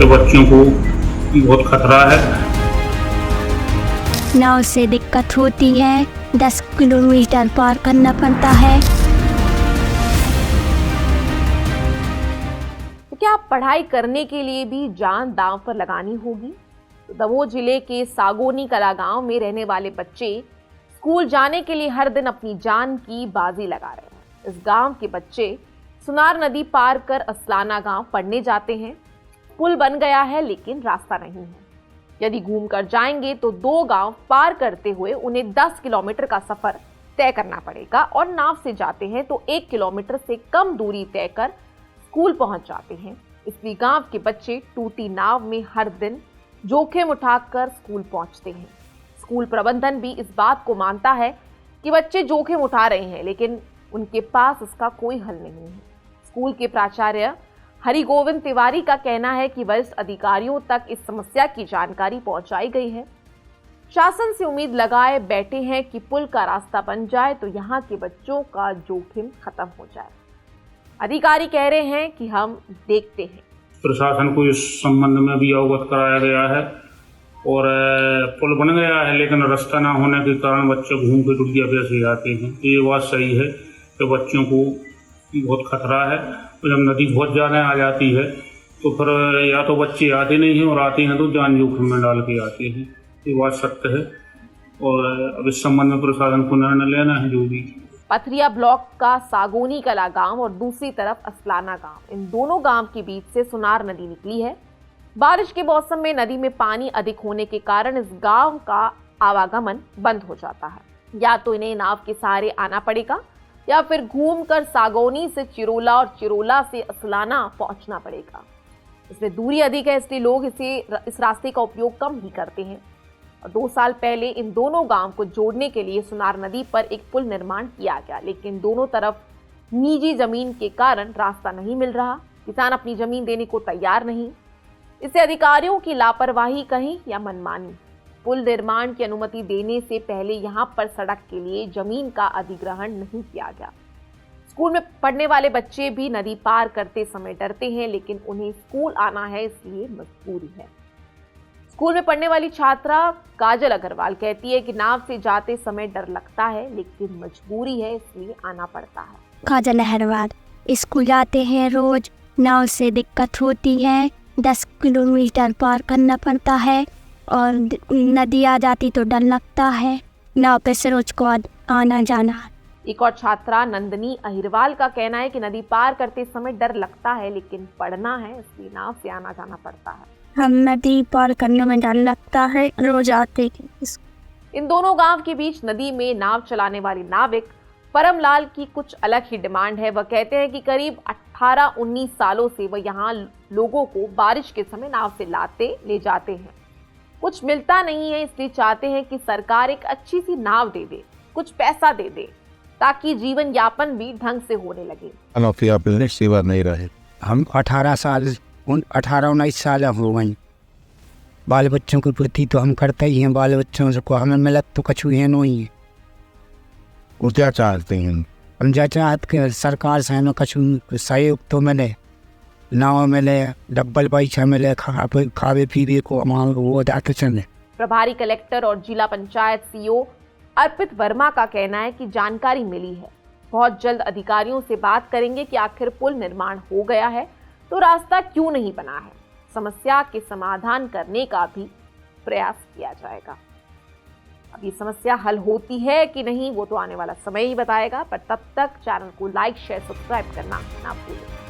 तो बच्चों को बहुत खतरा है। नाव से दिक्कत होती है, 10 किलोमीटर पार करना पड़ता है। तो क्या पढ़ाई करने के लिए भी जान दांव पर लगानी होगी? तो दमोह जिले के सागोनी कला गांव में रहने वाले बच्चे स्कूल जाने के लिए हर दिन अपनी जान की बाजी लगा रहे हैं। इस गांव के बच्चे सुनार नदी पार कर असलाना गांव पढ़ने जाते हैं। पुल बन गया है लेकिन रास्ता नहीं है। यदि घूमकर जाएंगे तो 2 गांव पार करते हुए उन्हें 10 किलोमीटर का सफर तय करना पड़ेगा और नाव से जाते हैं तो 1 किलोमीटर से कम दूरी तय कर स्कूल पहुंच जाते हैं। इसलिए गांव के बच्चे टूटी नाव में हर दिन जोखिम उठाकर स्कूल पहुंचते हैं। स्कूल प्रबंधन भी इस बात को मानता है कि बच्चे जोखिम उठा रहे हैं, लेकिन उनके पास इसका कोई हल नहीं है। स्कूल के प्राचार्य हरि गोविंद तिवारी का कहना है कि वरिष्ठ अधिकारियों तक इस समस्या की जानकारी पहुंचाई गई है। शासन से उम्मीद लगाए बैठे हैं कि पुल का रास्ता बन जाए तो यहाँ के बच्चों का जोखिम खत्म हो जाए। अधिकारी कह रहे हैं कि हम देखते हैं। प्रशासन को इस संबंध में भी अवगत कराया गया है और पुल बन गया है, लेकिन रास्ता ना होने के कारण बच्चे घूम के टुटिया पैसे आते हैं। तो ये बात सही है कि बच्चों को बहुत खतरा है। तो जब नदी बहुत ज़्यादा आ जाती है तो फिर या तो बच्चे आते नहीं हैं और आते हैं तो जान जोखिम में डाल के आते हैं। ये बात सत्य है और अब इस संबंध में प्रशासन को निर्णय लेना है जो भी। पथरिया ब्लॉक का सागोनी कला गांव और दूसरी तरफ असलाना गांव, इन दोनों गांव के बीच से सुनार नदी निकली है। बारिश के मौसम में नदी में पानी अधिक होने के कारण इस गांव का आवागमन बंद हो जाता है। या तो इन्हें नाव के सहारे आना पड़ेगा या फिर घूमकर सागोनी से चिरोला और चिरोला से असलाना पहुंचना पड़ेगा। इसमें दूरी अधिक है, इसलिए लोग इस रास्ते का उपयोग कम ही करते हैं। और 2 साल पहले इन दोनों गांव को जोड़ने के लिए सुनार नदी पर एक पुल निर्माण किया गया, लेकिन दोनों तरफ निजी जमीन के कारण रास्ता नहीं मिल रहा। किसान अपनी जमीन देने को तैयार नहीं। इसे अधिकारियों की लापरवाही कहीं या मनमानी। पुल निर्माण की अनुमति देने से पहले यहां पर सड़क के लिए जमीन का अधिग्रहण नहीं किया गया। स्कूल में पढ़ने वाले बच्चे भी नदी पार करते समय डरते हैं, लेकिन उन्हें स्कूल आना है इसलिए मजबूरी है। स्कूल में पढ़ने वाली छात्रा काजल अग्रवाल कहती है कि नाव से जाते समय डर लगता है, लेकिन मजबूरी है इसलिए आना पड़ता है। काजल अग्रवाल, स्कूल जाते हैं रोज, नाव से दिक्कत होती है, 10 किलोमीटर पार करना पड़ता है और नदी आ जाती तो डर लगता है। नाव पे से रोज को आना जाना। एक और छात्रा नंदनी अहिरवाल का कहना है कि नदी पार करते समय डर लगता है, लेकिन पढ़ना है इसलिए नाव से आना जाना पड़ता है। हम नदी पार करने में डर लगता है, रोज आते हैं। इन दोनों गांव के बीच नदी में नाव चलाने वाली नाविक परमलाल की कुछ अलग ही डिमांड है। वह कहते हैं कि करीब 18-19 सालों से वह यहाँ लोगों को बारिश के समय नाव से ले जाते हैं। कुछ मिलता नहीं है, इसलिए चाहते हैं कि सरकार एक अच्छी सी नाव दे दे, कुछ पैसा दे दे, ताकि जीवन यापन भी ढंग से होने लगे। सेवा नहीं रहे। हम 18-19 साल हो गई। बाल बच्चों के प्रति तो हम करते ही हैं, बाल बच्चों को हमें मिलत तो कछु है नहीं है। वो क्या चाहते हैं? हम चाहते कि सरकार से हमें कछु सहयोग तो मिले, नाव मिले, डब्बल पैसा मिले, खावे पीवे को हमारे वो जाते चले। प्रभारी कलेक्टर और जिला पंचायत सीईओ अर्पित वर्मा का कहना है कि जानकारी मिली है, बहुत जल्द अधिकारियों से बात करेंगे कि आखिर पुल निर्माण हो गया है तो रास्ता क्यों नहीं बना है। समस्या के समाधान करने का भी प्रयास किया जाएगा। अब ये समस्या हल होती है कि नहीं वो तो आने वाला समय ही बताएगा, पर तब तक चैनल को लाइक, शेयर, सब्सक्राइब करना ना भूलें।